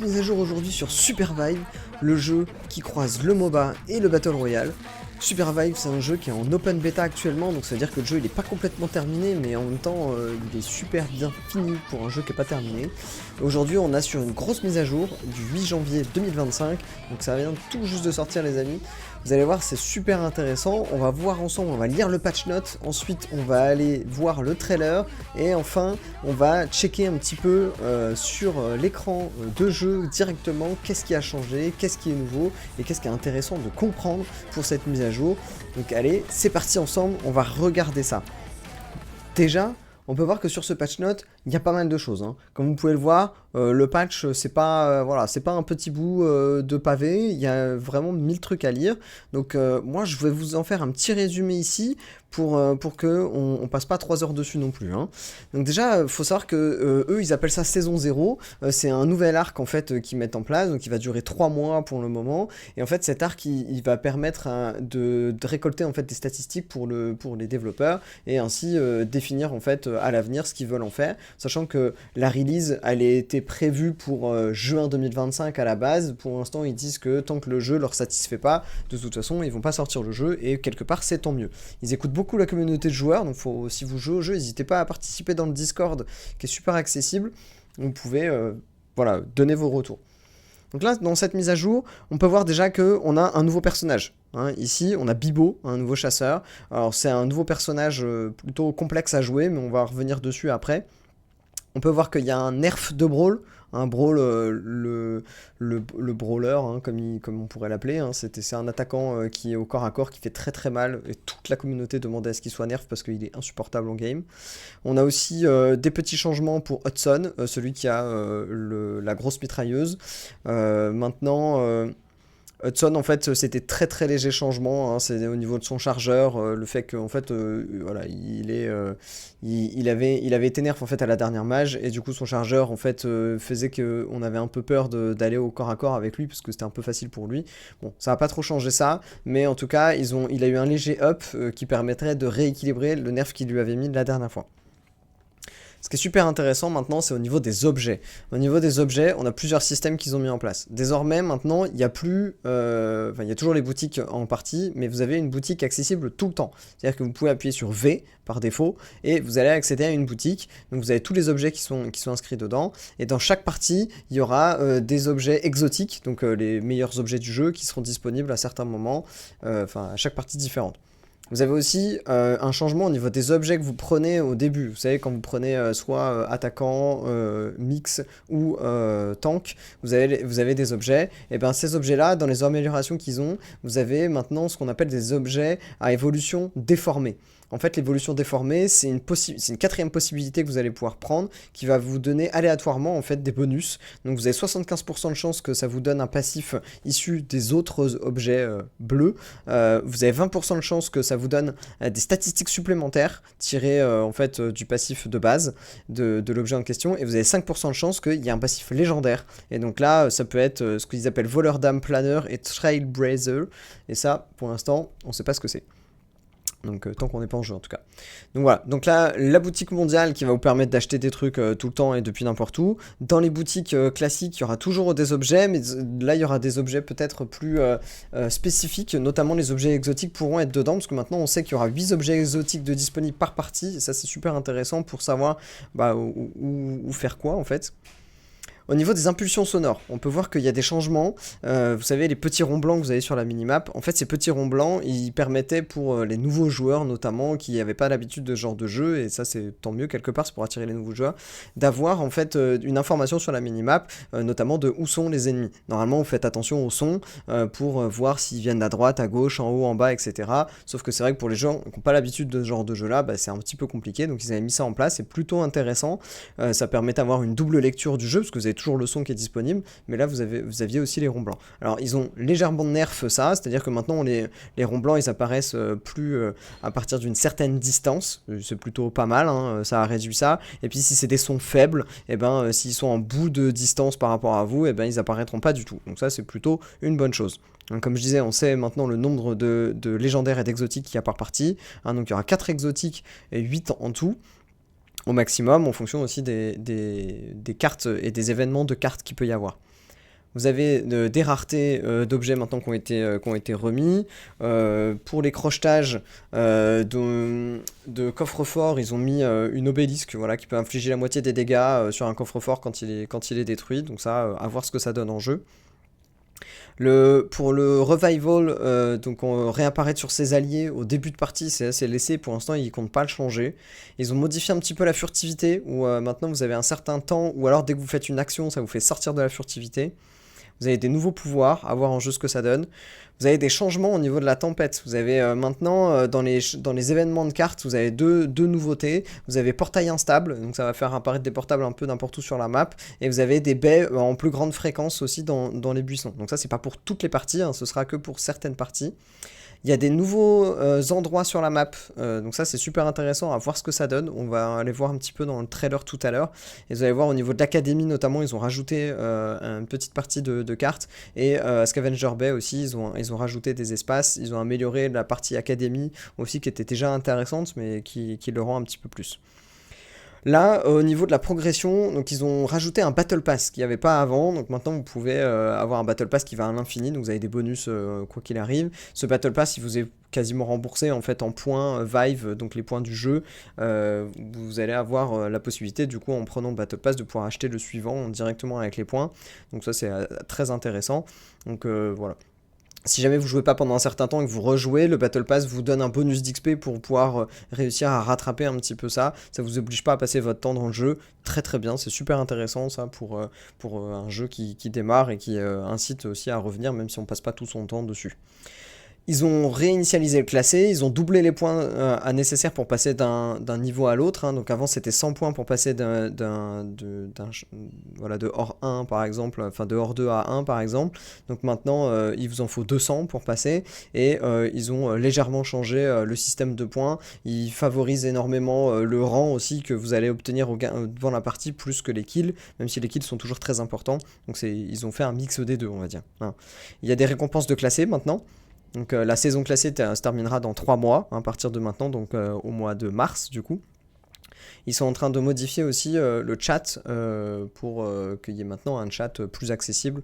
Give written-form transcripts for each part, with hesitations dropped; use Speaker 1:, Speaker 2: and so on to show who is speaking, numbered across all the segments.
Speaker 1: mise à jour aujourd'hui sur Supervive, le jeu qui croise le MOBA et le Battle Royale. Supervive, c'est un jeu qui est en open beta actuellement, donc ça veut dire que le jeu il est pas complètement terminé, mais en même temps il est super bien fini pour un jeu qui est pas terminé. Aujourd'hui on a sur une grosse mise à jour du 8 janvier 2025, donc ça vient tout juste de sortir les amis. Vous allez voir, c'est super intéressant, on va voir ensemble, on va lire le patch note, ensuite on va aller voir le trailer, et enfin on va checker un petit peu sur l'écran de jeu directement qu'est-ce qui a changé, qu'est-ce qui est nouveau, et qu'est-ce qui est intéressant de comprendre pour cette mise à jour. Donc allez, c'est parti ensemble, on va regarder ça. Déjà, on peut voir que sur ce patch note, il y a pas mal de choses. Comme vous pouvez le voir, le patch, c'est pas, voilà, c'est pas un petit bout de pavé, il y a vraiment 1000 trucs à lire. Donc moi, je vais vous en faire un petit résumé ici pour que on passe pas 3 heures dessus non plus. Donc déjà, faut savoir que eux, ils appellent ça saison 0. C'est un nouvel arc en fait qu'ils mettent en place, donc il va durer 3 mois pour le moment. Et en fait, cet arc, il va permettre de récolter en fait des statistiques pour les développeurs et ainsi définir en fait à l'avenir ce qu'ils veulent en faire. Sachant que la release, elle a été prévue pour juin 2025 à la base. Pour l'instant, ils disent que tant que le jeu leur satisfait pas, de toute façon, ils vont pas sortir le jeu et quelque part, c'est tant mieux. Ils écoutent beaucoup la communauté de joueurs, donc si vous jouez au jeu, n'hésitez pas à participer dans le Discord qui est super accessible. Vous pouvez voilà, donner vos retours. Donc là, dans cette mise à jour, on peut voir déjà qu'on a un nouveau personnage. Ici, on a Bibo, un nouveau chasseur. Alors, c'est un nouveau personnage plutôt complexe à jouer, mais on va revenir dessus après. On peut voir qu'il y a un nerf de brawl, un brawl, le brawler, comme on pourrait l'appeler. C'est un attaquant qui est au corps à corps, qui fait très très mal, et toute la communauté demandait à ce qu'il soit nerf parce qu'il est insupportable en game. On a aussi des petits changements pour Hudson, celui qui a la grosse mitrailleuse. Maintenant... Hudson, en fait, c'était très très léger changement. C'est au niveau de son chargeur, le fait qu'en fait, voilà, il avait été nerf en fait à la dernière mage et du coup son chargeur en fait faisait que on avait un peu peur d'aller au corps à corps avec lui parce que c'était un peu facile pour lui. Bon, ça n'a pas trop changé ça, mais en tout cas, il a eu un léger up qui permettrait de rééquilibrer le nerf qu'il lui avait mis la dernière fois. Ce qui est super intéressant maintenant, c'est au niveau des objets. Au niveau des objets, on a plusieurs systèmes qu'ils ont mis en place. Désormais, maintenant, il n'y a plus... il y a toujours les boutiques en partie, mais vous avez une boutique accessible tout le temps. C'est-à-dire que vous pouvez appuyer sur V par défaut, et vous allez accéder à une boutique. Donc vous avez tous les objets qui sont inscrits dedans. Et dans chaque partie, il y aura des objets exotiques, donc les meilleurs objets du jeu, qui seront disponibles à certains moments, à chaque partie différente. Vous avez aussi un changement au niveau des objets que vous prenez au début. Vous savez, quand vous prenez soit attaquant, mix ou tank, vous avez des objets. Et bien ces objets-là, dans les améliorations qu'ils ont, vous avez maintenant ce qu'on appelle des objets à évolution déformée. En fait, l'évolution déformée, c'est une quatrième possibilité que vous allez pouvoir prendre qui va vous donner aléatoirement en fait des bonus. Donc vous avez 75% de chance que ça vous donne un passif issu des autres objets bleus. Vous avez 20% de chance que ça vous donne des statistiques supplémentaires tirées en fait du passif de base de l'objet en question. Et vous avez 5% de chance qu'il y ait un passif légendaire. Et donc là, ça peut être ce qu'ils appellent voleur d'âme planeur et trailblazer. Et ça, pour l'instant, on ne sait pas ce que c'est. Donc tant qu'on n'est pas en jeu en tout cas. Donc voilà, donc là la boutique mondiale qui va vous permettre d'acheter des trucs tout le temps et depuis n'importe où. Dans les boutiques classiques, il y aura toujours des objets, mais là il y aura des objets peut-être plus spécifiques, notamment les objets exotiques pourront être dedans, parce que maintenant on sait qu'il y aura 8 objets exotiques de disponibles par partie, et ça c'est super intéressant pour savoir où faire quoi en fait. Au niveau des impulsions sonores, on peut voir qu'il y a des changements. Vous savez, les petits ronds blancs que vous avez sur la minimap, en fait, ces petits ronds blancs, ils permettaient pour les nouveaux joueurs, notamment, qui n'avaient pas l'habitude de ce genre de jeu, et ça, c'est tant mieux quelque part, c'est pour attirer les nouveaux joueurs, d'avoir en fait une information sur la minimap, notamment de où sont les ennemis. Normalement, vous faites attention au son pour voir s'ils viennent à droite, à gauche, en haut, en bas, etc. Sauf que c'est vrai que pour les gens qui n'ont pas l'habitude de ce genre de jeu-là, c'est un petit peu compliqué, donc ils avaient mis ça en place, c'est plutôt intéressant. Ça permet d'avoir une double lecture du jeu, parce que vous avez toujours le son qui est disponible, mais là vous aviez aussi les ronds blancs. Alors ils ont légèrement nerf ça, c'est-à-dire que maintenant les ronds blancs ils apparaissent plus à partir d'une certaine distance, c'est plutôt pas mal, ça a réduit ça, et puis si c'est des sons faibles, et s'ils sont en bout de distance par rapport à vous, ils apparaîtront pas du tout, donc ça c'est plutôt une bonne chose. Comme je disais, on sait maintenant le nombre de légendaires et d'exotiques qu'il y a par partie, donc il y aura 4 exotiques et 8 en tout. Au maximum, en fonction aussi des cartes et des événements de cartes qu'il peut y avoir. Vous avez des raretés d'objets maintenant qui ont été remis. Pour les crochetages de coffre-fort, ils ont mis une obélisque voilà, qui peut infliger la moitié des dégâts sur un coffre-fort quand il est détruit. Donc ça, à voir ce que ça donne en jeu. Pour le revival, donc on réapparaît sur ses alliés au début de partie, c'est assez laissé, pour l'instant ils comptent pas le changer. Ils ont modifié un petit peu la furtivité, où maintenant vous avez un certain temps, ou alors dès que vous faites une action, ça vous fait sortir de la furtivité. Vous avez des nouveaux pouvoirs, à voir en jeu ce que ça donne. Vous avez des changements au niveau de la tempête. Vous avez maintenant, dans les événements de cartes, vous avez deux nouveautés. Vous avez portail instable, donc ça va faire apparaître des portables un peu n'importe où sur la map. Et vous avez des baies en plus grande fréquence aussi dans les buissons. Donc ça, c'est pas pour toutes les parties, hein, ce sera que pour certaines parties. Il y a des nouveaux endroits sur la map, donc ça c'est super intéressant à voir ce que ça donne. On va aller voir un petit peu dans le trailer tout à l'heure. Et vous allez voir au niveau de l'académie notamment, ils ont rajouté une petite partie de cartes. Et à Scavenger Bay aussi, ils ont rajouté des espaces. Ils ont amélioré la partie académie aussi qui était déjà intéressante, mais qui le rend un petit peu plus. Là, au niveau de la progression, donc ils ont rajouté un Battle Pass qu'il n'y avait pas avant. Donc maintenant, vous pouvez avoir un Battle Pass qui va à l'infini. Donc vous avez des bonus quoi qu'il arrive. Ce Battle Pass, il vous est quasiment remboursé en fait en points Vive, donc les points du jeu. Vous allez avoir la possibilité, du coup, en prenant le Battle Pass, de pouvoir acheter le suivant directement avec les points. Donc ça, c'est très intéressant. Donc voilà. Si jamais vous jouez pas pendant un certain temps et que vous rejouez, le Battle Pass vous donne un bonus d'XP pour pouvoir réussir à rattraper un petit peu ça. Ça vous oblige pas à passer votre temps dans le jeu. Très très bien, c'est super intéressant ça pour un jeu qui démarre et qui incite aussi à revenir même si on passe pas tout son temps dessus. Ils ont réinitialisé le classé, ils ont doublé les points nécessaires pour passer d'un niveau à l'autre. Hein. Donc avant c'était 100 points pour passer de hors 1 par exemple, enfin de hors 2 à 1 par exemple. Donc maintenant il vous en faut 200 pour passer. Et ils ont légèrement changé le système de points. Ils favorisent énormément le rang aussi que vous allez obtenir devant la partie plus que les kills. Même si les kills sont toujours très importants. Donc ils ont fait un mix des deux on va dire. Hein. Il y a des récompenses de classé maintenant. Donc la saison classée se terminera dans 3 mois, à partir de maintenant, donc au mois de mars du coup. Ils sont en train de modifier aussi le chat pour qu'il y ait maintenant un chat plus accessible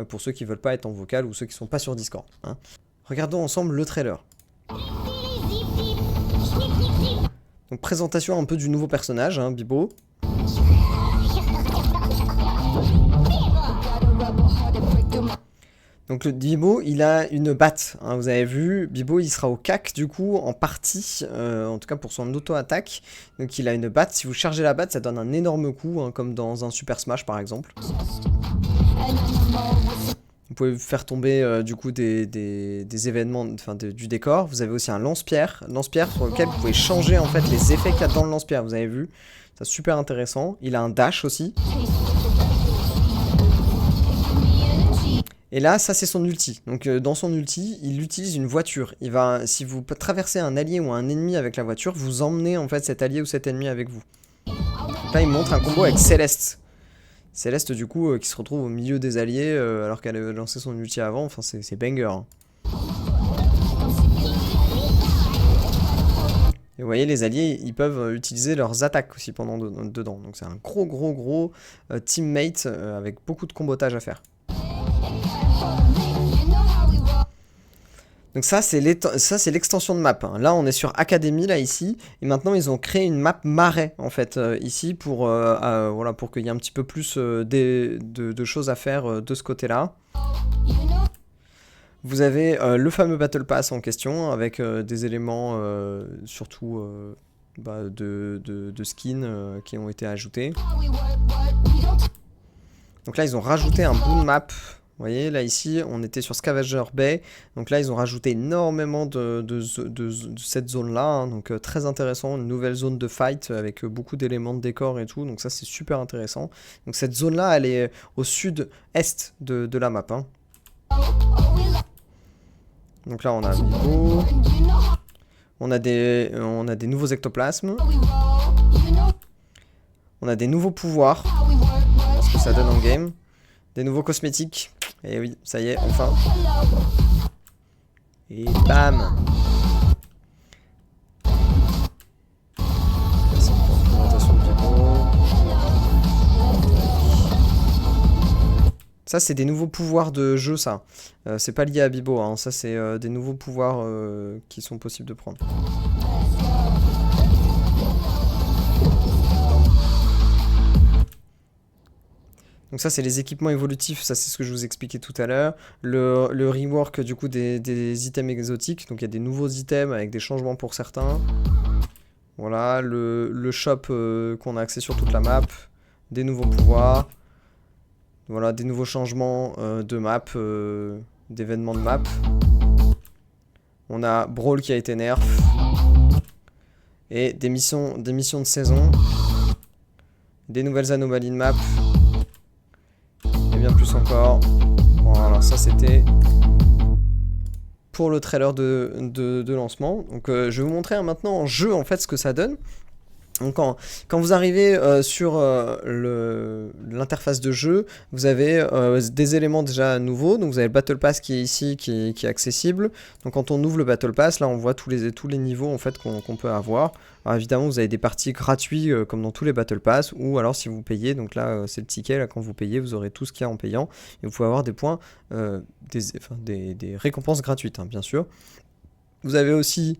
Speaker 1: pour ceux qui ne veulent pas être en vocal ou ceux qui ne sont pas sur Discord. Hein. Regardons ensemble le trailer. Donc présentation un peu du nouveau personnage, hein, Bibo. Donc le Bibo, il a une batte, hein, vous avez vu, Bibo il sera au cac du coup en partie, en tout cas pour son auto-attaque. Donc il a une batte, si vous chargez la batte ça donne un énorme coup, hein, comme dans un Super Smash par exemple. Vous pouvez faire tomber du coup des événements, enfin du décor. Vous avez aussi un lance-pierre sur lequel vous pouvez changer en fait les effets qu'il y a dans le lance-pierre, vous avez vu. C'est super intéressant, il a un dash aussi. Et là, ça c'est son ulti. Donc dans son ulti, il utilise une voiture. Si vous traversez un allié ou un ennemi avec la voiture, vous emmenez en fait cet allié ou cet ennemi avec vous. Donc là, il montre un combo avec Céleste. Céleste du coup qui se retrouve au milieu des alliés alors qu'elle avait lancé son ulti avant. Enfin c'est banger. Hein. Et vous voyez, les alliés, ils peuvent utiliser leurs attaques aussi dedans. Donc c'est un gros teammate avec beaucoup de combotage à faire. Donc ça c'est l'extension de map. Hein. Là on est sur Academy là ici et maintenant ils ont créé une map marais en fait ici pour voilà pour qu'il y ait un petit peu plus de choses à faire de ce côté-là. Vous avez le fameux Battle Pass en question avec des éléments surtout de skins qui ont été ajoutés. Donc là ils ont rajouté un bout de map. Vous voyez, là ici, on était sur Scavenger Bay. Donc là, ils ont rajouté énormément de cette zone-là. Hein, donc très intéressant, une nouvelle zone de fight avec beaucoup d'éléments de décor et tout. Donc ça, c'est super intéressant. Donc cette zone-là, elle est au sud-est de la map. Hein. Donc là, on a Bibo. On a des nouveaux ectoplasmes. On a des nouveaux pouvoirs. Ce que ça donne en game. Des nouveaux cosmétiques. Et oui, ça y est, enfin. Et bam. Merci pour la présentation de Bibo. Ça, c'est des nouveaux pouvoirs de jeu, ça. C'est pas lié à Bibo, hein. Ça, c'est des nouveaux pouvoirs qui sont possibles de prendre. Donc ça, c'est les équipements évolutifs, ça c'est ce que je vous expliquais tout à l'heure. Le rework du coup des items exotiques, donc il y a des nouveaux items avec des changements pour certains. Voilà, le shop qu'on a accès sur toute la map, des nouveaux pouvoirs. Voilà, des nouveaux changements de map, d'événements de map. On a Brawl qui a été nerf. Et des missions de saison. Des nouvelles anomalies de map. Et bien plus encore. Voilà, ça c'était pour le trailer de lancement. Donc je vais vous montrer maintenant en jeu en fait ce que ça donne. Donc quand vous arrivez sur l'interface de jeu, vous avez des éléments déjà nouveaux. Donc vous avez le Battle Pass qui est ici, qui est accessible. Donc quand on ouvre le Battle Pass, là on voit tous les niveaux en fait qu'on peut avoir. Alors évidemment vous avez des parties gratuites comme dans tous les Battle Pass, ou alors si vous payez, donc là c'est le ticket, là quand vous payez vous aurez tout ce qu'il y a en payant. Et vous pouvez avoir des points, des récompenses gratuites hein, bien sûr. Vous avez aussi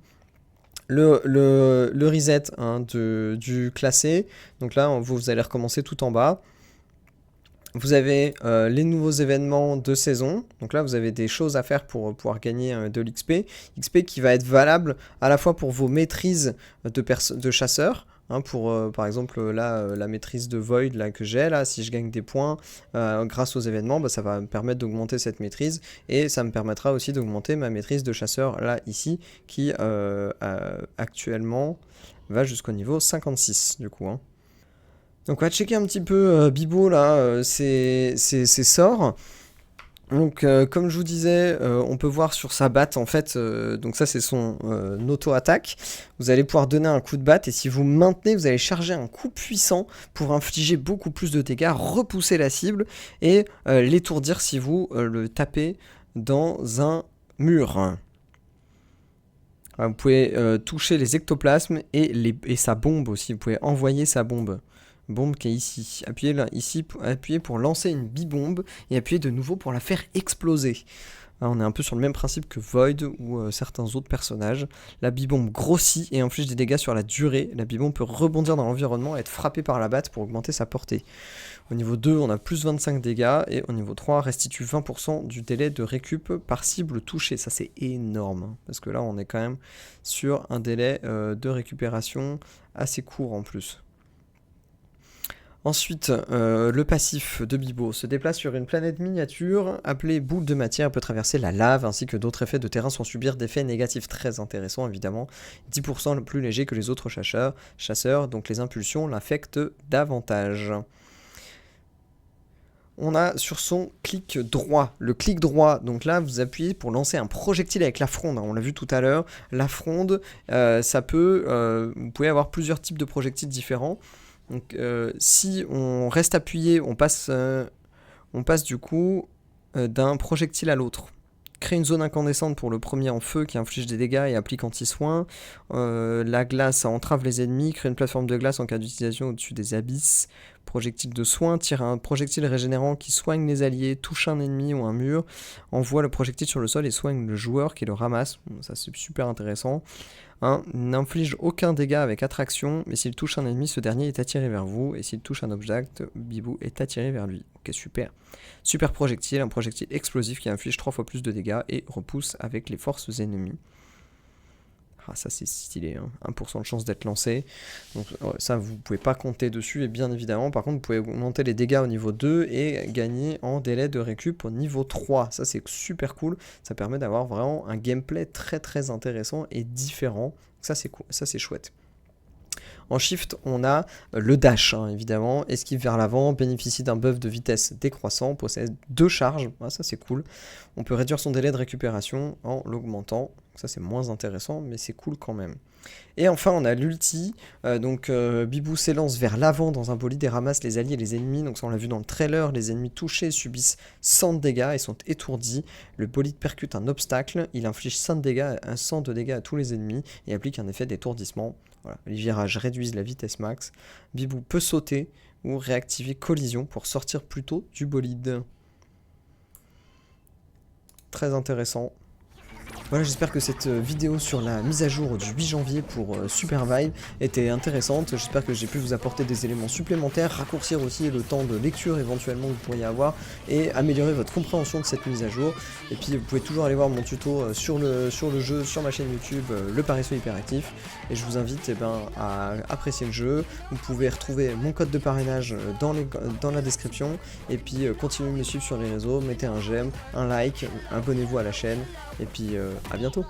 Speaker 1: le reset hein, du classé. Donc là, vous allez recommencer tout en bas. Vous avez les nouveaux événements de saison. Donc là, vous avez des choses à faire pour pouvoir gagner de l'XP. XP qui va être valable à la fois pour vos maîtrises de chasseurs. Hein, pour par exemple là la maîtrise de Void là, que j'ai là, si je gagne des points grâce aux événements, bah, ça va me permettre d'augmenter cette maîtrise et ça me permettra aussi d'augmenter ma maîtrise de chasseur là ici qui actuellement va jusqu'au niveau 56 du coup. Hein. Donc on va checker un petit peu Bibo là, ses sorts. Donc comme je vous disais, on peut voir sur sa batte en fait, donc ça c'est son auto-attaque. Vous allez pouvoir donner un coup de batte et si vous maintenez, vous allez charger un coup puissant pour infliger beaucoup plus de dégâts, repousser la cible et l'étourdir si vous le tapez dans un mur. Alors, vous pouvez toucher les ectoplasmes et sa bombe aussi, vous pouvez envoyer sa bombe. Bombe qui est ici. Appuyez là, ici, appuyez pour lancer une bibombe et appuyez de nouveau pour la faire exploser. Là, on est un peu sur le même principe que Void ou certains autres personnages. La bibombe grossit et inflige des dégâts sur la durée. La bibombe peut rebondir dans l'environnement et être frappée par la batte pour augmenter sa portée. Au niveau 2, on a plus 25 dégâts et au niveau 3, restitue 20% du délai de récup par cible touchée. Ça c'est énorme hein, parce que là on est quand même sur un délai de récupération assez court en plus. Ensuite, le passif de Bibo se déplace sur une planète miniature appelée boule de matière, peut traverser la lave ainsi que d'autres effets de terrain sans subir d'effets négatifs très intéressants évidemment. 10% plus léger que les autres chasseurs, donc les impulsions l'affectent davantage. On a sur son clic droit, le clic droit, donc là vous appuyez pour lancer un projectile avec la fronde, hein, on l'a vu tout à l'heure, la fronde, ça peut, vous pouvez avoir plusieurs types de projectiles différents. Donc si on reste appuyé, on passe du coup d'un projectile à l'autre. Crée une zone incandescente pour le premier en feu qui inflige des dégâts et applique anti-soin. La glace, ça entrave les ennemis. Crée une plateforme de glace en cas d'utilisation au-dessus des abysses. Projectile de soin, tire un projectile régénérant qui soigne les alliés, touche un ennemi ou un mur. Envoie le projectile sur le sol et soigne le joueur qui le ramasse. Bon, ça c'est super intéressant. N'inflige aucun dégât avec attraction, mais s'il touche un ennemi, ce dernier est attiré vers vous, et s'il touche un objet, Bibou est attiré vers lui. Ok, super. Super projectile, un projectile explosif qui inflige 3 fois plus de dégâts et repousse avec les forces ennemies. Ah, ça c'est stylé, hein. 1% de chance d'être lancé. Donc ça vous pouvez pas compter dessus, et bien évidemment, par contre vous pouvez augmenter les dégâts au niveau 2 et gagner en délai de récup au niveau 3. Ça c'est super cool, ça permet d'avoir vraiment un gameplay très très intéressant et différent. Ça c'est cool, ça c'est chouette. En shift, on a le dash, hein, évidemment, esquive vers l'avant, bénéficie d'un buff de vitesse décroissant, possède 2 charges, ah, ça c'est cool. On peut réduire son délai de récupération en l'augmentant, ça c'est moins intéressant, mais c'est cool quand même. Et enfin on a l'ulti, Bibou s'élance vers l'avant dans un bolide et ramasse les alliés et les ennemis, donc ça on l'a vu dans le trailer, les ennemis touchés subissent 100 de dégâts et sont étourdis, le bolide percute un obstacle, il inflige 100 de dégâts à tous les ennemis et applique un effet d'étourdissement. Voilà. Les virages réduisent la vitesse max, Bibou peut sauter ou réactiver collision pour sortir plus tôt du bolide. très intéressant. Voilà, j'espère que cette vidéo sur la mise à jour du 8 janvier pour Supervive était intéressante. J'espère que j'ai pu vous apporter des éléments supplémentaires, raccourcir aussi le temps de lecture éventuellement que vous pourriez avoir et améliorer votre compréhension de cette mise à jour. Et puis vous pouvez toujours aller voir mon tuto sur le jeu, sur ma chaîne YouTube, le Paresseux Hyperactif. Et je vous invite à apprécier le jeu. Vous pouvez retrouver mon code de parrainage dans la description. Et puis continuez de me suivre sur les réseaux, mettez un j'aime, un like, abonnez-vous à la chaîne. Et puis à bientôt.